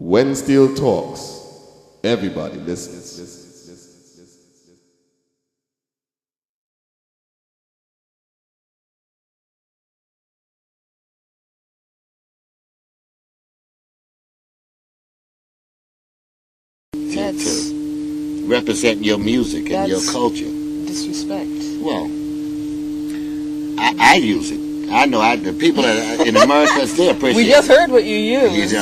When Steel talks, everybody listens. To represent your music and your culture. Disrespect. Well, I use it. I know the people in America still appreciate it. We just heard what you used.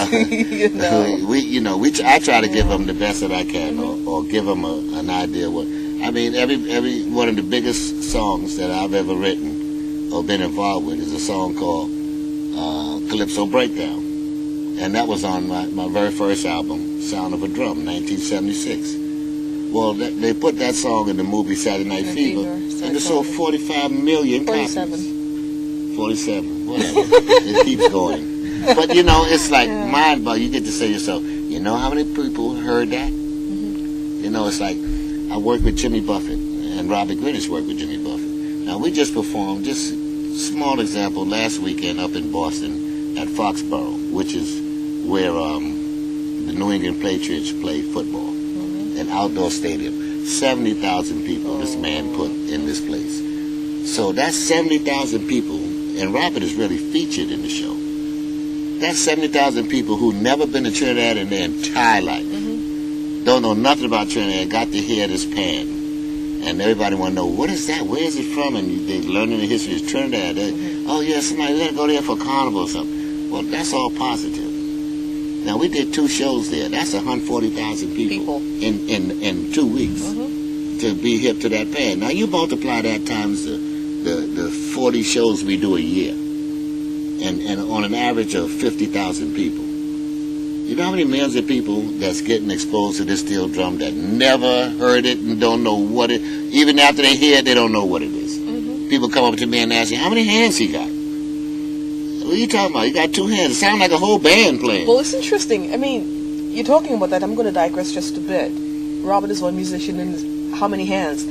I try to give them the best that I can, or give them an idea what. I mean, every one of the biggest songs that I've ever written or been involved with is a song called Calypso Breakdown. And that was on my very first album, Sound of a Drum, 1976. Well, they put that song in the movie Saturday Night Fever, and it sold 45 million copies. 47, whatever. It keeps going. But, it's like mind-boggling. You get to say to yourself, you know how many people heard that? Mm-hmm. It's like I worked with Jimmy Buffett, and Robert Greenidge worked with Jimmy Buffett. Now, we just performed, just small example, last weekend up in Boston at Foxborough, which is where the New England Patriots play football, an outdoor stadium. 70,000 people this man put in this place. So that's 70,000 people, and Robert is really featured in the show. That's 70,000 people who never been to Trinidad in their entire life. Don't know nothing about Trinidad, got to hear this pan. And everybody want to know, what is that? Where is it from? And they learning the history of Trinidad. Oh, yeah, somebody let go there for a carnival or something. Well, that's all positive. Now, we did 2 shows there. That's 140,000 people in 2 weeks to be hip to that pan. Now, you multiply that times the 40 shows we do a year, and on an average of 50,000 people. You know how many millions of people that's getting exposed to this steel drum that never heard it and don't know what it, even after they hear it, they don't know what it is. People come up to me and ask me, how many hands he got? What are you talking about? You got 2 hands. It sounds like a whole band playing. Well, it's interesting. I mean, you're talking about that. I'm going to digress just a bit. Robert is one musician, and how many hands?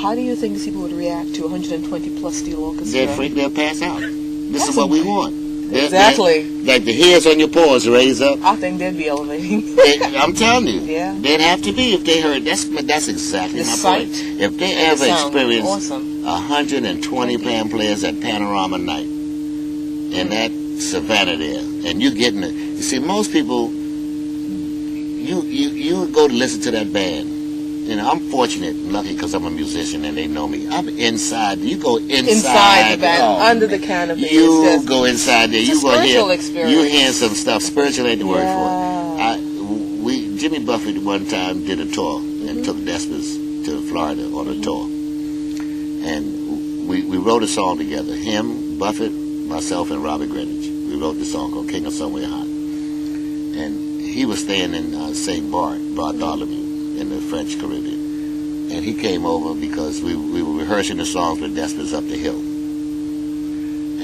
How do you think these people would react to 120 plus steel orchestra? They're afraid they'll pass out. This is what we want. Exactly. Like the hairs on your paws raise up. I think they'd be elevating. I'm telling you. Yeah. They'd have to be if they heard. That's exactly my point. If they ever experienced 120 pan players at Panorama Night in that savannah there, and you getting it. You see, most people, you go to listen to that band. I'm fortunate and lucky because I'm a musician and they know me. I'm inside. You go inside the band, under the canopy. You go inside there. You go hear. You hear some stuff. Spiritual ain't the word for it. Jimmy Buffett one time did a tour and took Despers to Florida on a tour, and we wrote a song together. Him, Buffett, myself, and Robert Greenidge. We wrote the song called "King of Somewhere Hot," and he was staying in St. Bartholomew in the French Caribbean, and he came over because we were rehearsing the songs with Despers up the hill,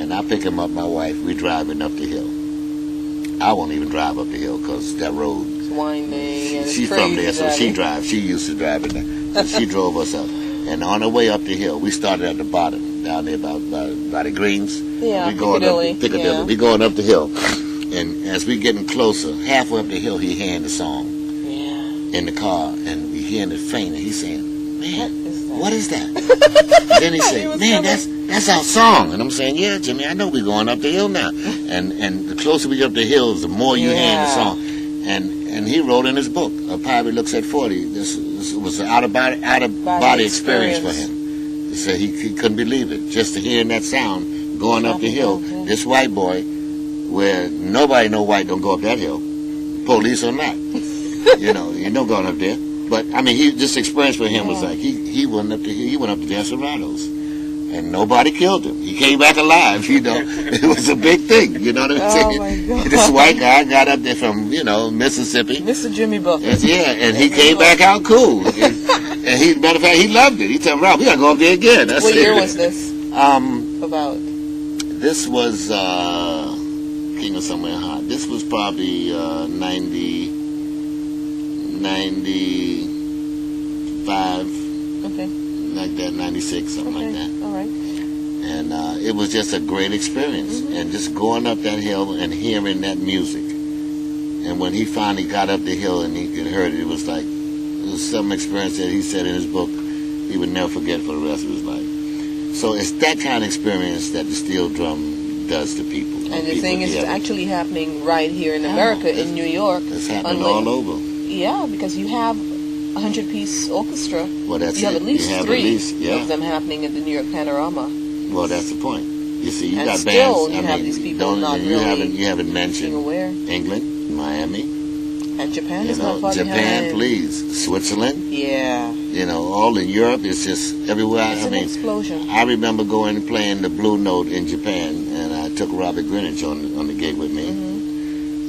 and I pick him up, my wife, we driving up the hill. I won't even drive up the hill because that road, it's winding, and she's from there, so she drives. She used to drive it there, so she drove us up, and on the way up the hill, we started at the bottom down there by the Greens. Yeah, we going Piccadilly. Yeah. We going up the hill, and as we getting closer, halfway up the hill, he hearing the song in the car, and we hearing it faint, and he's saying, man, what is that? And then he said, man, that's our song. And I'm saying, yeah, Jimmy, I know we're going up the hill now. And the closer we get up the hills, the more you hear the song. And he wrote in his book, A Pirate Looks at 40. This was an out-of-body experience for him. He said he couldn't believe it, just to hearing that sound going up the hill. This white boy, where nobody know white don't go up that hill, police or not. You know, going up there. But I mean, this experience for him was like he went up to Desperados, and nobody killed him. He came back alive. It was a big thing. You know what I'm saying? My God. This white guy got up there from Mississippi. Mr. Jimmy Buffett. And he came back out cool. And he, matter of fact, he loved it. He told Rob, we gotta go up there again. What year was this? About. This was King of Somewhere Hot. This was probably 95, like that, 96, something like that. All right. And it was just a great experience. And just going up that hill and hearing that music And when he finally got up the hill and he could heard it, it was some experience that he said in his book he would never forget for the rest of his life. So it's that kind of experience that the steel drum does to people. And the thing is, it's actually happening right here in America, in New York. It's happening all over. Yeah, because you have a 100-piece orchestra. Well, that's you have it. at least three of them happening at the New York Panorama. Well, that's the point. You see, you and got still, bands. You have these people not you really haven't mentioned aware. England, Miami, and Japan is not far Japan, behind. please, Switzerland. Yeah. All in Europe. It's just everywhere. It's an explosion. I remember going and playing the Blue Note in Japan, and I took Robert Greenwich on the gig with me,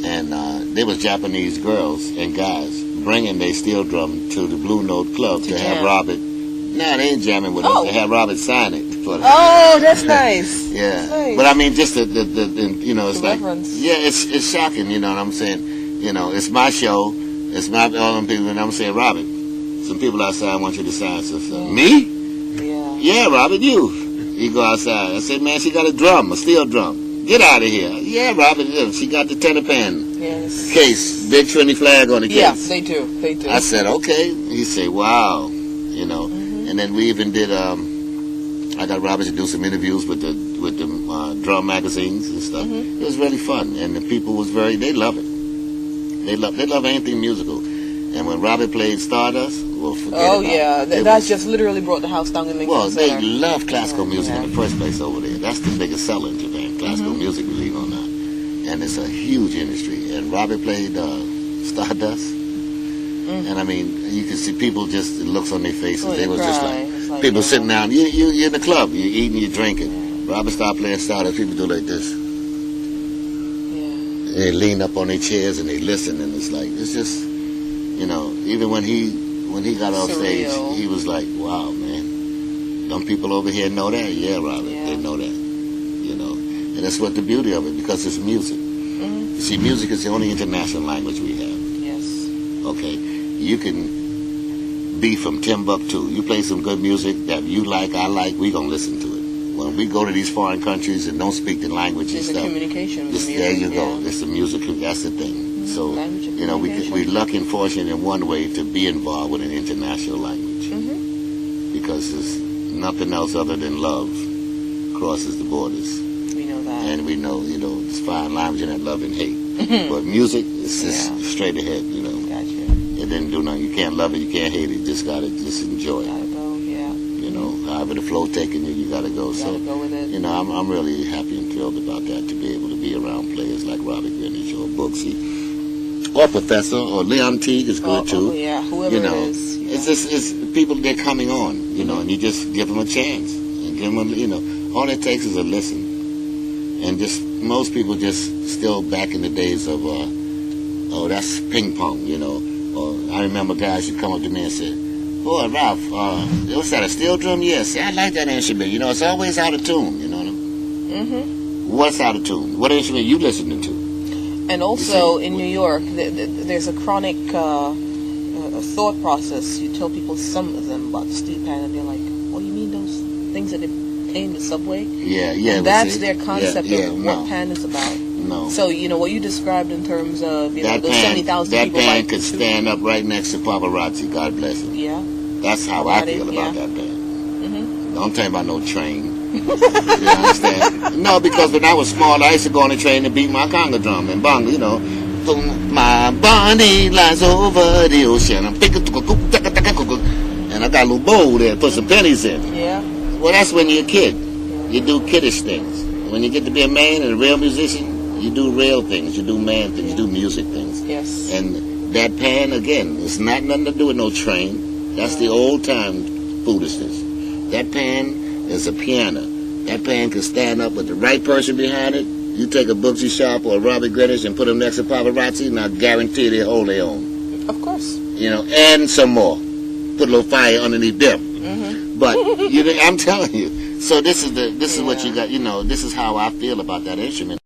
and there was Japanese girls and guys bringing their steel drum to the Blue Note Club to have Robert. No, they ain't jamming with us. They had Robert sign it. Oh, that's nice. Yeah, that's nice. But I mean, just it's like, reverence. It's shocking. You know what I'm saying? It's my show. It's my all them people, and I'm saying, Robert, some people outside want you to sign some. Me? Yeah, Robert, you. You go outside. I said, man, she got a drum, a steel drum. Get out of here. Yeah, Robert, she got the tenor pen case, big Trinity flag on the case. Yeah, they do. They do. I said, okay. He said, wow. And then we even did. I got Robert to do some interviews with the drum magazines and stuff. It was really fun, and the people was they love it. They love anything musical. And when Robert played Stardust, well, forget about it. That just literally brought the house down in Lincoln Well, Center. they love classical music in the first place over there. That's the biggest seller in Japan, classical music, believe it or not. And it's a huge industry. And Robert played Stardust. And I mean, you can see people just, the looks on their faces, they was just like people sitting down, you're in the club, you're eating, you're drinking. Robert started playing Stardust, people do like this. They lean up on their chairs and they listen, and it's just, even when he got off stage, he was like, wow, man, them people over here know that? Yeah, Robert, they know that, and that's what the beauty of it, because it's music. You see, music is the only international language we have. Yes. Okay, you can be from Timbuktu. You play some good music that you like, I like, we gonna listen to it. When we go to these foreign countries and don't speak the language and stuff, communication. There you go. It's the music. That's the thing. So we're lucky and fortunate in one way to be involved with an international language, because there's nothing else other than love crosses the borders. We know that, and we know it's fine language and that love and hate. But music is just straight ahead. Gotcha. It didn't do nothing. You can't love it. You can't hate it. You just gotta enjoy it. However the flow taking you gotta go. So, go with it. I'm really happy and thrilled about that, to be able to be around players like Robert Greenwich or Booksy or Professor or Leon Teague is good too. Whoever it is. It's people they're coming on, and you just give them a chance and give them all it takes is a listen. And just most people just still back in the days of that's ping pong, or I remember guys would come up to me and say, boy, Ralph, was that a steel drum? Yes, I like that instrument. It's always out of tune, What's out of tune? What instrument you listening to? And also in New York, there's a chronic thought process. You tell people, some of them, about the steelpan, and they're like, what do you mean those things that they play in the subway? Yeah. And that's their concept of what pan is about. No. So, what you described in terms of, those 70,000 people. That pan could stand up right next to paparazzi, God bless him. Yeah. That's how I feel about that band. Don't tell me about no train. You understand? No, because when I was small, I used to go on the train and beat my conga drum and bongo, My body lies over the ocean. And I got a little bowl there, put some pennies in. Yeah. Well, that's when you're a kid. You do kiddish things. When you get to be a man and a real musician, you do real things. You do man things. You do music things. Yes. And that pan, again, it's not nothing to do with no train. That's the old-time foolishness. That pan is a piano. That pan can stand up with the right person behind it. You take a Booksy Sharp or a Robert Greenwich and put them next to paparazzi, and I guarantee they hold their own. Of course. And some more. Put a little fire underneath them. But I'm telling you. So this is what you got. This is how I feel about that instrument.